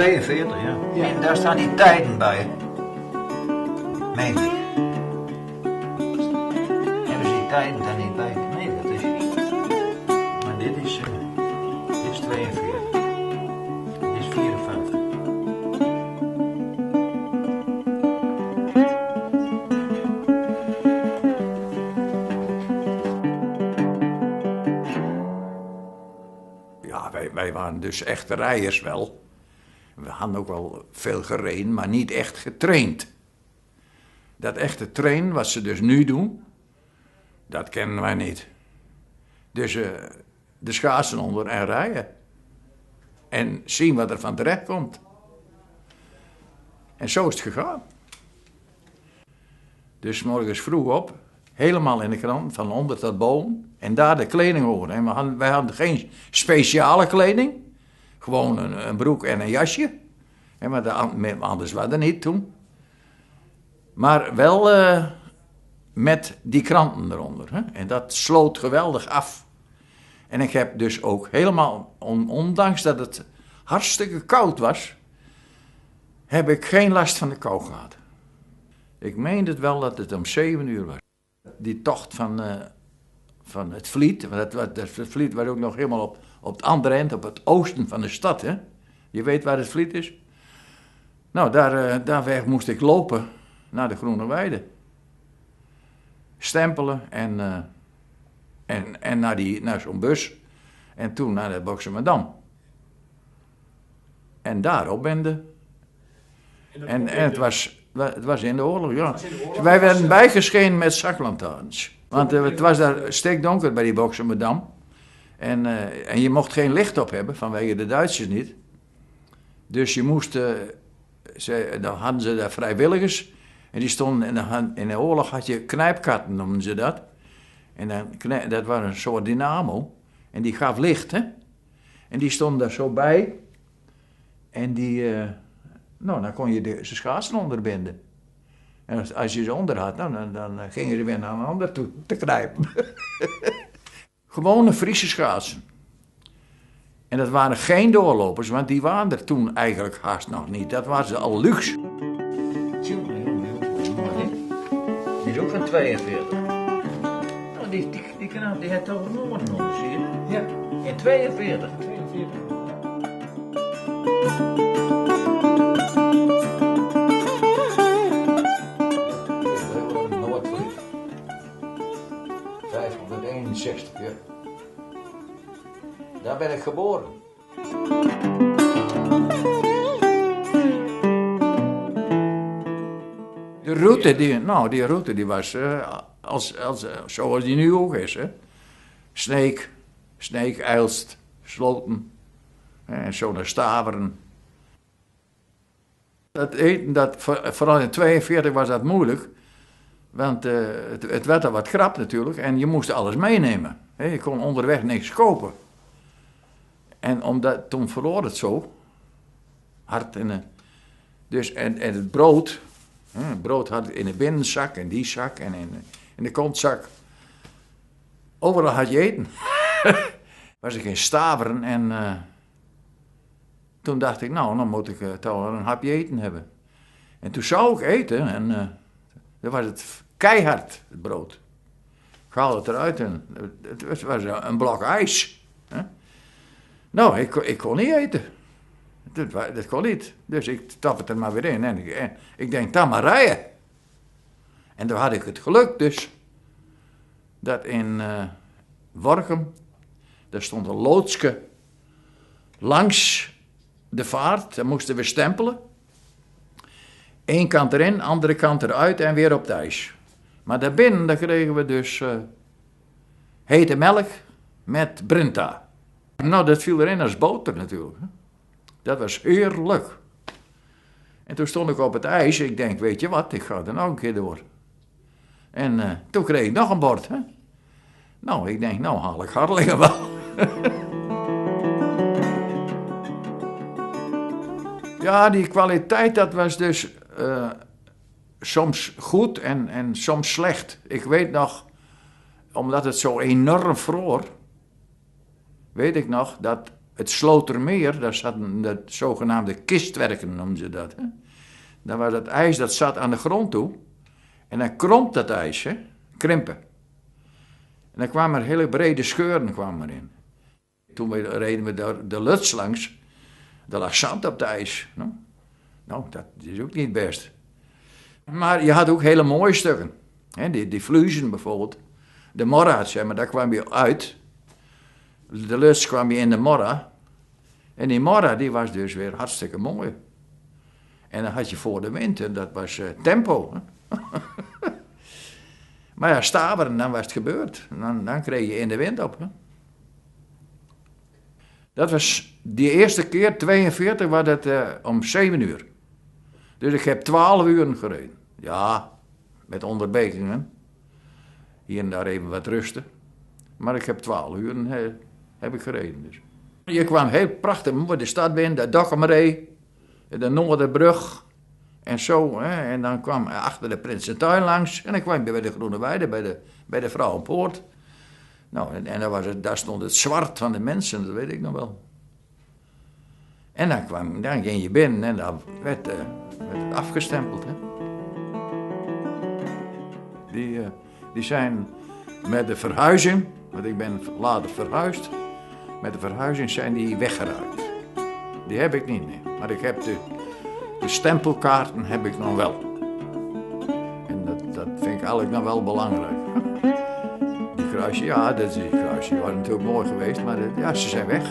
42, ja. En daar staan die tijden bij. Meen ik. Hebben ze die tijden daar niet bij? Nee, dat is niet. Maar dit is 42. Dit is 54. Ja, wij waren dus echte rijders wel. We hadden ook wel veel gereden, maar niet echt getraind. Dat echte trainen, wat ze dus nu doen, dat kennen wij niet. Dus de schaatsen onder en rijden. En zien wat er van terecht komt. En zo is het gegaan. Dus morgens vroeg op, helemaal in de krant, van onder tot boven. En daar de kleding over. En wij hadden geen speciale kleding. Gewoon een broek en een jasje. Maar anders was dat niet toen. Maar wel met die kranten eronder. Hè? En dat sloot geweldig af. En ik heb dus ook helemaal, ondanks dat het hartstikke koud was, heb ik geen last van de kou gehad. Ik meende het wel dat het om 7 uur was. Die tocht van het Vliet, het Vliet was ook nog helemaal op het andere eind, op het oosten van de stad. Hè? Je weet waar het Vliet is? Nou, daar weg moest ik lopen naar de Groene Weide. Stempelen en naar zo'n bus. En toen naar de Boksemerdam. En daarop bende. En het was in de oorlog, ja. Wij werden bijgeschenen met zaklantaarns. Want het was daar stikdonker bij die Boksemerdam. En je mocht geen licht op hebben, vanwege de Duitsers niet. Dus je moest... dan hadden ze daar vrijwilligers. En die stonden in de oorlog had je knijpkatten, noemden ze dat. En dat was een soort dynamo. En die gaf licht, hè. En die stonden daar zo bij. En dan kon je de schaatsen onderbinden. En als je ze onder had, dan gingen ze weer naar een ander toe te knijpen. Gewone Friese schaatsen. En dat waren geen doorlopers, want die waren er toen eigenlijk haast nog niet. Dat was al luxe. Die is ook van 42. Nou, die knaap die heeft toch een Noorden onder, zie je? Ja. In 42. Noordvliet. 561, ja. Daar ben ik geboren. De route, die route die was zoals die nu ook is. Hè. Sneek, Eilst, Sloten. En zo naar Staveren. Dat eten, vooral in 42 was dat moeilijk. Want het werd al wat krap natuurlijk. En je moest alles meenemen. Je kon onderweg niks kopen. En toen verloor het zo. Hard. En het brood. Het brood had in de binnenzak en die zak en in de kontzak. Overal had je eten. Was ik in Staveren en toen dacht ik, nou, dan moet ik toch wel een hapje eten hebben. En toen zou ik eten en dan was het keihard, het brood. Ik haalde het eruit en het was een blok ijs. Hè? Nou, ik kon niet eten. Dat kon niet. Dus ik stap het er maar weer in. En ik denk, dan maar rijden. En toen had ik het geluk dus. Dat in Workum, daar stond een loodske langs de vaart. Daar moesten we stempelen. Eén kant erin, andere kant eruit en weer op het ijs. Maar daarbinnen, daar kregen we dus hete melk met Brinta. Nou, dat viel erin als boter natuurlijk. Dat was heerlijk. En toen stond ik op het ijs. Ik denk, weet je wat, ik ga er nog een keer door. En toen kreeg ik nog een bord. Hè? Nou, ik denk, nou haal ik Harlingen wel. Ja, die kwaliteit, dat was dus soms goed en soms slecht. Ik weet nog, omdat het zo enorm vroor, weet ik nog dat het Slotermeer, daar zaten de zogenaamde kistwerken, noemden ze dat. Hè? Dan was het ijs dat zat aan de grond toe. En dan kromp dat ijs, hè? Krimpen. En dan kwamen er hele brede scheuren kwamen erin. Toen reden we de Luts langs, er lag zand op het ijs. Nou, dat is ook niet best. Maar je had ook hele mooie stukken. Hè? Die Vluizen bijvoorbeeld. De Morra, zeg maar, daar kwam je uit. De Luts kwam je in de Morra. En die Morra, die was dus weer hartstikke mooi. En dan had je voor de wind, en dat was tempo. Hè? Maar ja, staberen, dan was het gebeurd. Dan kreeg je in de wind op. Hè? Dat was die eerste keer, 42, was het om 7 uur. Dus ik heb 12 uur gereden. Ja, met onderbrekingen. Hier en daar even wat rusten. Maar ik heb 12 uur heb ik gereden. Dus. Je kwam heel prachtig mooi de stad binnen, de Dokkemeree, de Noorderbrug en zo. Hè. En dan kwam achter de Prinsentuin langs en dan kwam je bij de Groene Weide, bij de Vrouwenpoort. Nou, en daar stond het zwart van de mensen, dat weet ik nog wel. En dan ging je binnen en dan werd het afgestempeld. Hè. Die zijn met de verhuizing, want ik ben later verhuisd, met de verhuizing zijn die weggeraakt. Die heb ik niet meer, maar ik heb de stempelkaarten heb ik nog wel. En dat vind ik eigenlijk nog wel belangrijk. Die kruisjes, ja, die kruisjes waren natuurlijk mooi geweest, maar ja, ze zijn weg.